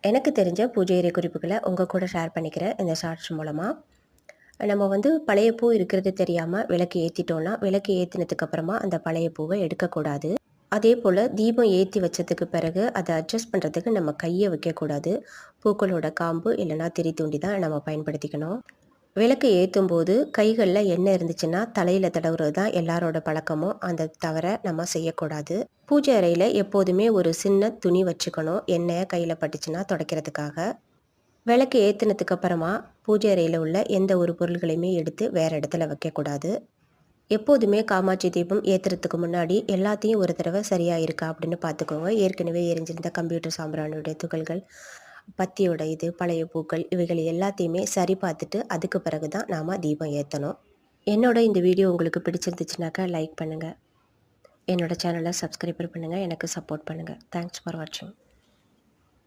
எனக்கு தெரிஞ்ச பூஜை அறை குறிப்புகள உங்க கூட ஷேர் பண்ணிக்கிறேன் இந்த ஷார்ட்ஸ் மூலமா. நம்ம பழைய பூ இருக்கிறது தெரியாம விளக்கு ஏத்திட்டோம்னா, விளக்கு ஏத்துனதுக்கு அப்புறமா அந்த பழைய பூவ எடுக்கக்கூடாது. அதேபோல தீபம் ஏத்தி வச்சதுக்கு பிறகு அத அட்ஜஸ்ட் பண்றதுக்கு நம்ம கைய வைக்கக்கூடாது. பூக்களோட காம்பு இல்லன்னா திரி தூண்டி தான் நம்ம பயன்படுத்திக்கணும். விளக்கு ஏத்தும்போது கைகள்ல எண்ணெய் இருந்துச்சுன்னா, தலையில தடவுறது தான் எல்லாரோட பழக்கமும். அந்த தவற நம்ம செய்யக்கூடாது. பூஜை அறையில எப்போதுமே ஒரு சின்ன துணி வச்சுக்கணும். எண்ணெய் கையில பட்டுச்சுன்னா துடைக்கிறதுக்காக. விளக்கு ஏத்துனதுக்கு அப்புறமா பூஜை அறையில உள்ள எந்த ஒரு பொருள்களையுமே எடுத்து வேற இடத்துல வைக்கக்கூடாது. எப்போதுமே காமாட்சி தீபம் ஏத்துறதுக்கு முன்னாடி எல்லாத்தையும் ஒரு தடவை சரியா இருக்கா அப்படின்னு பார்த்துக்கோங்க. ஏற்கனவே எரிஞ்சிருந்த கம்ப்யூட்டர் சாம்பிராணியோட துகள்கள், பத்தியோட இது, பழைய பூக்கள் இவைகள் எல்லாத்தையுமே சரி பார்த்துட்டு அதுக்கு பிறகு தான் நாம தீபம் ஏத்தணும். என்னோட இந்த வீடியோ உங்களுக்கு பிடிச்சிருந்துச்சுனாக்கா லைக் பண்ணுங்க. என்னோட சேனலை சப்ஸ்கிரைப் பண்ணுங்க. எனக்கு சப்போர்ட் பண்ணுங்க. தேங்க்ஸ் ஃபார் வாட்சிங்.